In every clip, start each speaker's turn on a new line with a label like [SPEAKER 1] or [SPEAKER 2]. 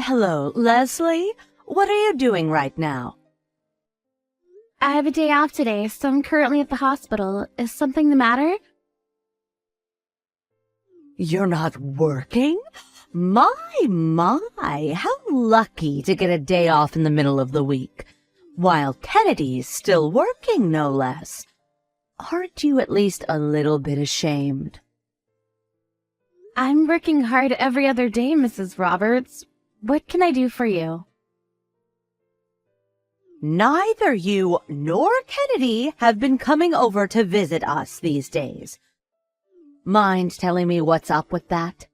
[SPEAKER 1] Hello, Leslie. What are you doing right now?
[SPEAKER 2] I have a day off today, so I'm currently at the hospital. Is something the matter?
[SPEAKER 1] You're not working? My, how lucky to get a day off in the middle of the week, while Kennedy's still working, no less. Aren't you at least a little bit ashamed?
[SPEAKER 2] I'm working hard every other day, Mrs. Roberts. What can I do for you?
[SPEAKER 1] Neither you nor Kennedy have been coming over to visit us these days. Mind telling me what's up with that?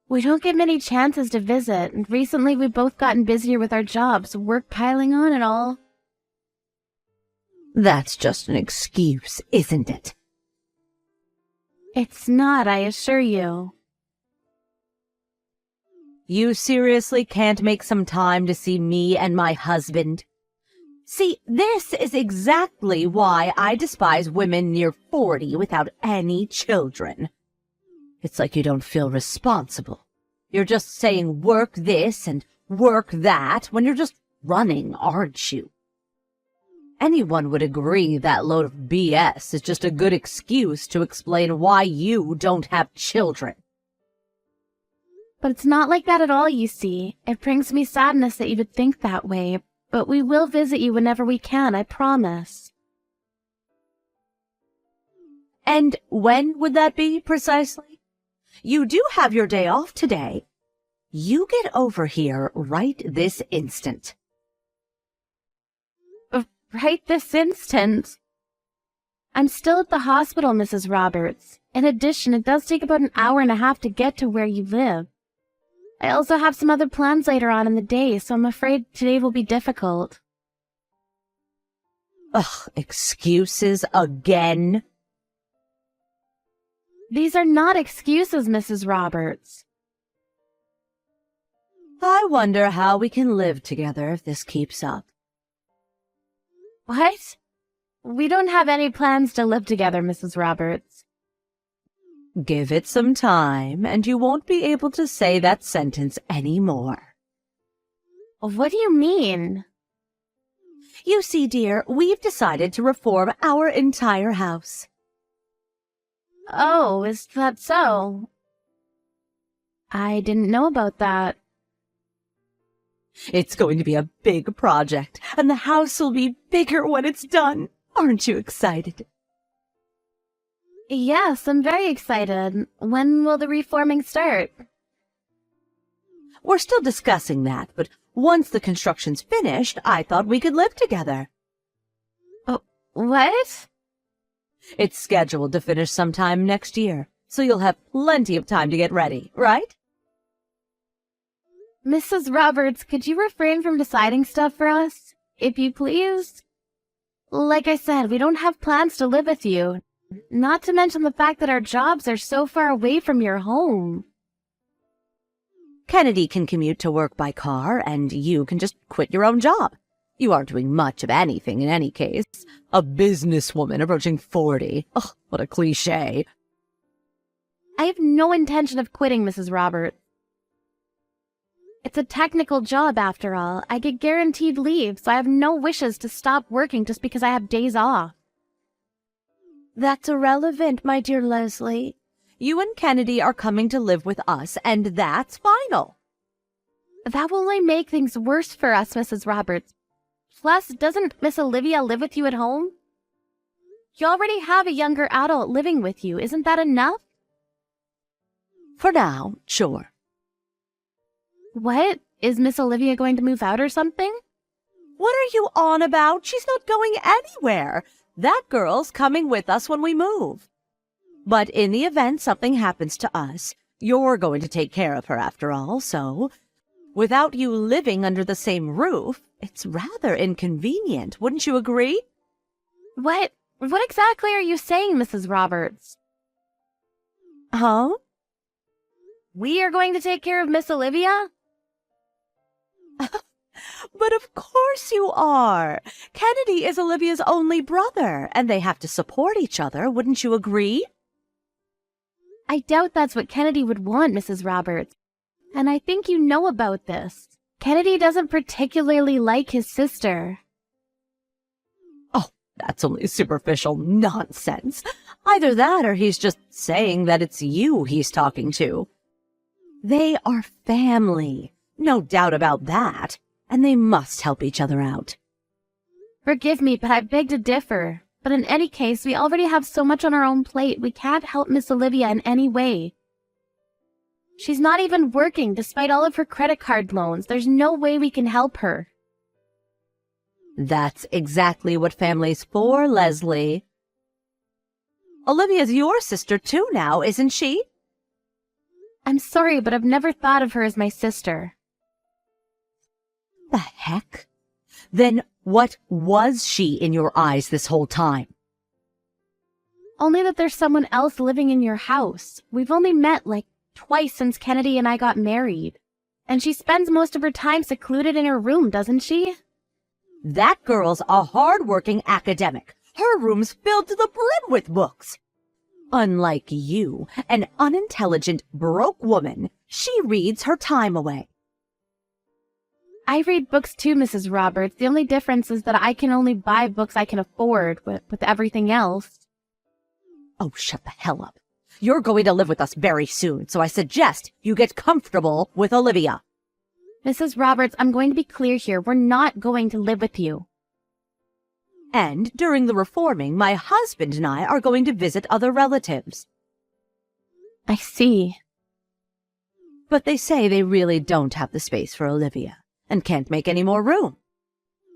[SPEAKER 2] We don't get many chances to visit, and recently we've both gotten busier with our jobs, work piling on and all.
[SPEAKER 1] That's just an excuse, isn't it?
[SPEAKER 2] It's not, I assure you.
[SPEAKER 1] You seriously can't make some time to see me and my husband? See, this is exactly why I despise women near 40 without any children. It's like you don't feel responsible. You're just saying work this and work that when you're just running, aren't you? Anyone would agree that load of BS is just a good excuse to explain why you don't have children.
[SPEAKER 2] But it's not like that at all, you see. It brings me sadness that you would think that way, but we will visit you whenever we can, I promise.
[SPEAKER 1] And when would that be, precisely? You do have your day off today. You get over here right this instant.
[SPEAKER 2] Right this instant? I'm still at the hospital, Mrs. Roberts. In addition, it does take about an hour and a half to get to where you live. I also have some other plans later on in the day, so I'm afraid today will be difficult.
[SPEAKER 1] Ugh, excuses again?
[SPEAKER 2] These are not excuses, Mrs. Roberts.
[SPEAKER 1] I wonder how we can live together if this keeps up.
[SPEAKER 2] What? We don't have any plans to live together, Mrs. Roberts.
[SPEAKER 1] Give it some time, and you won't be able to say that sentence anymore.
[SPEAKER 2] What do you mean?
[SPEAKER 1] You see, dear, we've decided to reform our entire house.
[SPEAKER 2] Oh, is that so? I didn't know about that.
[SPEAKER 1] It's going to be a big project, and the house will be bigger when it's done. Aren't you excited?
[SPEAKER 2] Yes, I'm very excited. When will the reforming start?
[SPEAKER 1] We're still discussing that, but once the construction's finished, I thought we could live together.
[SPEAKER 2] Oh, what?
[SPEAKER 1] It's scheduled to finish sometime next year, so you'll have plenty of time to get ready, right?
[SPEAKER 2] Mrs. Roberts, could you refrain from deciding stuff for us, if you please? Like I said, we don't have plans to live with you. Not to mention the fact that our jobs are so far away from your home.
[SPEAKER 1] Kennedy can commute to work by car, and you can just quit your own job. You aren't doing much of anything in any case. A businesswoman approaching 40. Ugh, what a cliché.
[SPEAKER 2] I have no intention of quitting, Mrs. Roberts. It's a technical job, after all. I get guaranteed leave, so I have no wishes to stop working just because I have days off.
[SPEAKER 1] That's irrelevant, my dear Leslie. You and Kennedy are coming to live with us, and that's final.
[SPEAKER 2] That will only make things worse for us, Mrs. Roberts. Plus, doesn't Miss Olivia live with you at home? You already have a younger adult living with you. Isn't that enough?
[SPEAKER 1] For now, sure.
[SPEAKER 2] What? Is Miss Olivia going to move out or something?
[SPEAKER 1] What are you on about? She's not going anywhere. That girl's coming with us when we move. But in the event something happens to us, you're going to take care of her after all, so without you living under the same roof, it's rather inconvenient, wouldn't you agree?
[SPEAKER 2] What exactly are you saying, Mrs. Roberts?
[SPEAKER 1] Huh?
[SPEAKER 2] We are going to take care of Miss Olivia?
[SPEAKER 1] But of course you are. Kennedy is Olivia's only brother, and they have to support each other, wouldn't you agree?
[SPEAKER 2] I doubt that's what Kennedy would want, Mrs. Roberts. And I think you know about this. Kennedy doesn't particularly like his sister.
[SPEAKER 1] Oh, that's only superficial nonsense. Either that or he's just saying that it's you he's talking to. They are family, no doubt about that, and they must help each other out.
[SPEAKER 2] Forgive me, but I beg to differ. But in any case, we already have so much on our own plate, we can't help Miss Olivia in any way. She's not even working, despite all of her credit card loans. There's no way we can help her.
[SPEAKER 1] That's exactly what family's for, Leslie. Olivia's your sister too now, isn't she?
[SPEAKER 2] I'm sorry, but I've never thought of her as my sister.
[SPEAKER 1] The heck? Then what was she in your eyes this whole time?
[SPEAKER 2] Only that there's someone else living in your house. We've only met like twice since Kennedy and I got married. And she spends most of her time secluded in her room, doesn't she?
[SPEAKER 1] That girl's a hard-working academic. Her room's filled to the brim with books. Unlike you, an unintelligent, broke woman, she reads her time away.
[SPEAKER 2] I read books too, Mrs. Roberts. The only difference is that I can only buy books I can afford with everything else.
[SPEAKER 1] Oh, shut the hell up. You're going to live with us very soon, so I suggest you get comfortable with Olivia.
[SPEAKER 2] Mrs. Roberts, I'm going to be clear here. We're not going to live with you.
[SPEAKER 1] And during the reforming, my husband and I are going to visit other relatives.
[SPEAKER 2] I see.
[SPEAKER 1] But they say they really don't have the space for Olivia and can't make any more room.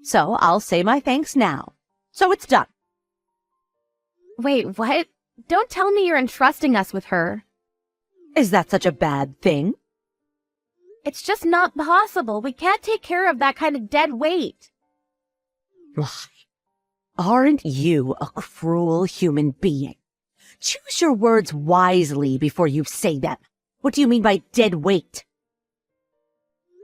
[SPEAKER 1] So I'll say my thanks now. So it's done.
[SPEAKER 2] Wait, what? Don't tell me you're entrusting us with her.
[SPEAKER 1] Is that such a bad thing?
[SPEAKER 2] It's just not possible. We can't take care of that kind of dead weight.
[SPEAKER 1] Why? Aren't you a cruel human being? Choose your words wisely before you say them. What do you mean by dead weight?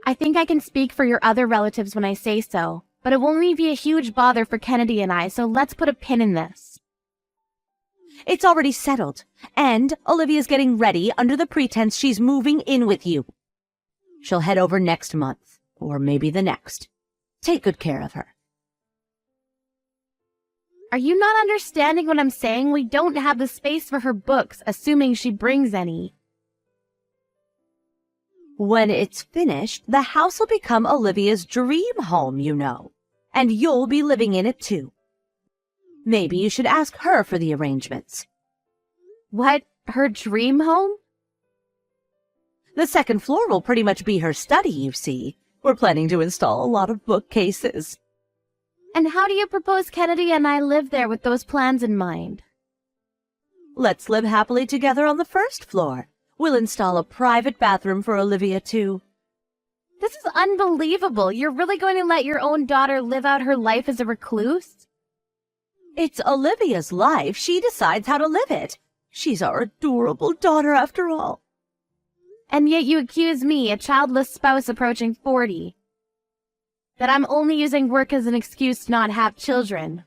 [SPEAKER 2] I think I can speak for your other relatives when I say so, but it will only be a huge bother for Kennedy and I, so let's put a pin in this.
[SPEAKER 1] It's already settled, and Olivia's getting ready under the pretense she's moving in with you. She'll head over next month, or maybe the next. Take good care of her.
[SPEAKER 2] Are you not understanding what I'm saying? We don't have the space for her books, assuming she brings any.
[SPEAKER 1] When it's finished, the house will become Olivia's dream home, you know, and you'll be living in it too. Maybe you should ask her for the arrangements.
[SPEAKER 2] What? Her dream home?
[SPEAKER 1] The second floor will pretty much be her study, you see. We're planning to install a lot of bookcases.
[SPEAKER 2] And how do you propose Kennedy and I live there with those plans in mind?
[SPEAKER 1] Let's live happily together on the first floor. We'll install a private bathroom for Olivia, too.
[SPEAKER 2] This is unbelievable. You're really going to let your own daughter live out her life as a recluse?
[SPEAKER 1] It's Olivia's life. She decides how to live it. She's our adorable daughter, after all.
[SPEAKER 2] And yet you accuse me, a childless spouse approaching 40, that I'm only using work as an excuse to not have children.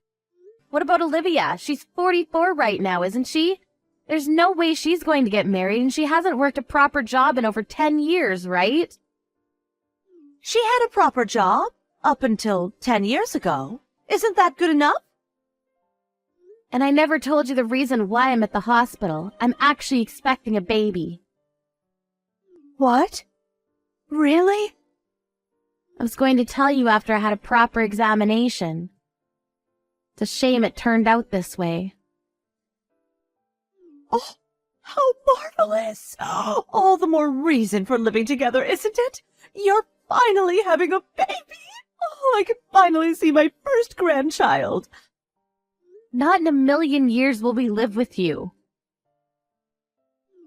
[SPEAKER 2] What about Olivia? She's 44 right now, isn't she? There's no way she's going to get married, and she hasn't worked a proper job in over 10 years, right?
[SPEAKER 1] She had a proper job up until 10 years ago. Isn't that good enough?
[SPEAKER 2] And I never told you the reason why I'm at the hospital. I'm actually expecting a baby.
[SPEAKER 1] What? Really?
[SPEAKER 2] I was going to tell you after I had a proper examination. It's a shame it turned out this way.
[SPEAKER 1] Oh, how marvelous! All the more reason for living together, isn't it? You're finally having a baby! Oh, I can finally see my first grandchild.
[SPEAKER 2] Not in a million years will we live with you.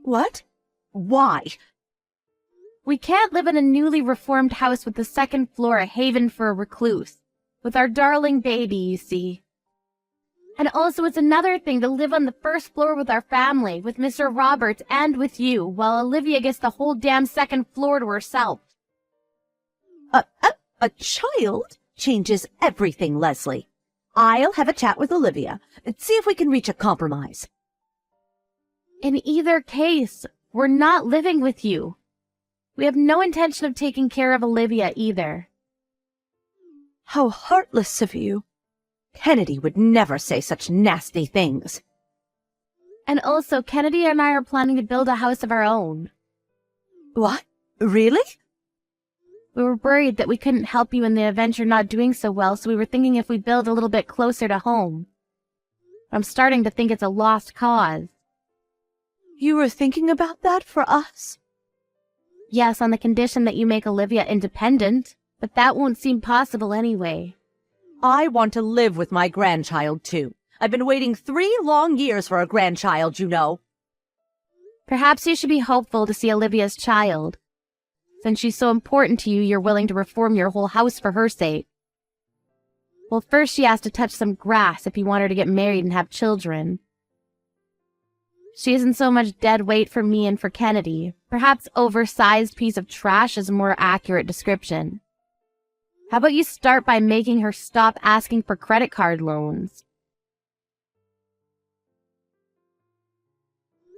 [SPEAKER 1] What? Why?
[SPEAKER 2] We can't live in a newly reformed house with the second floor a haven for a recluse. With our darling baby, you see. And also it's another thing to live on the first floor with our family, with Mr. Roberts and with you, while Olivia gets the whole damn second floor to herself.
[SPEAKER 1] A child changes everything, Leslie. I'll have a chat with Olivia and see if we can reach a compromise.
[SPEAKER 2] In either case, we're not living with you. We have no intention of taking care of Olivia either.
[SPEAKER 1] How heartless of you. Kennedy would never say such nasty things.
[SPEAKER 2] And also, Kennedy and I are planning to build a house of our own.
[SPEAKER 1] What? Really?
[SPEAKER 2] We were worried that we couldn't help you in the event you're not doing so well, so we were thinking if we build a little bit closer to home. I'm starting to think it's a lost cause.
[SPEAKER 1] You were thinking about that for us?
[SPEAKER 2] Yes, on the condition that you make Olivia independent, but that won't seem possible anyway.
[SPEAKER 1] I want to live with my grandchild, too. I've been waiting 3 long years for a grandchild, you know.
[SPEAKER 2] Perhaps you should be hopeful to see Olivia's child. Since she's so important to you, you're willing to reform your whole house for her sake. Well, first she has to touch some grass if you want her to get married and have children. She isn't so much dead weight for me and for Kennedy. Perhaps oversized piece of trash is a more accurate description. How about you start by making her stop asking for credit card loans?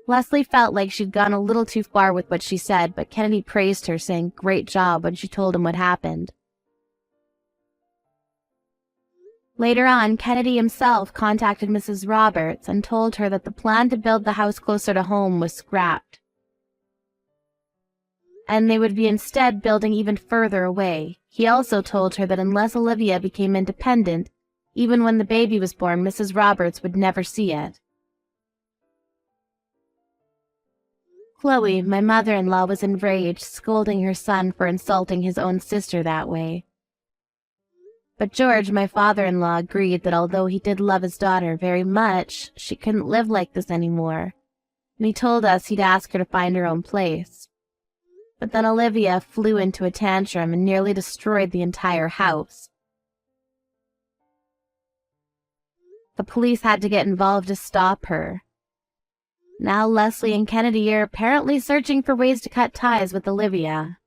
[SPEAKER 2] Leslie felt like she'd gone a little too far with what she said, but Kennedy praised her, saying, "Great job," when she told him what happened. Later on, Kennedy himself contacted Mrs. Roberts and told her that the plan to build the house closer to home was scrapped, and they would be instead building even further away. He also told her that unless Olivia became independent, even when the baby was born, Mrs. Roberts would never see it. Chloe, my mother-in-law, was enraged, scolding her son for insulting his own sister that way. But George, my father-in-law, agreed that although he did love his daughter very much, she couldn't live like this anymore, and he told us he'd ask her to find her own place. But then Olivia flew into a tantrum and nearly destroyed the entire house. The police had to get involved to stop her. Now Leslie and Kennedy are apparently searching for ways to cut ties with Olivia.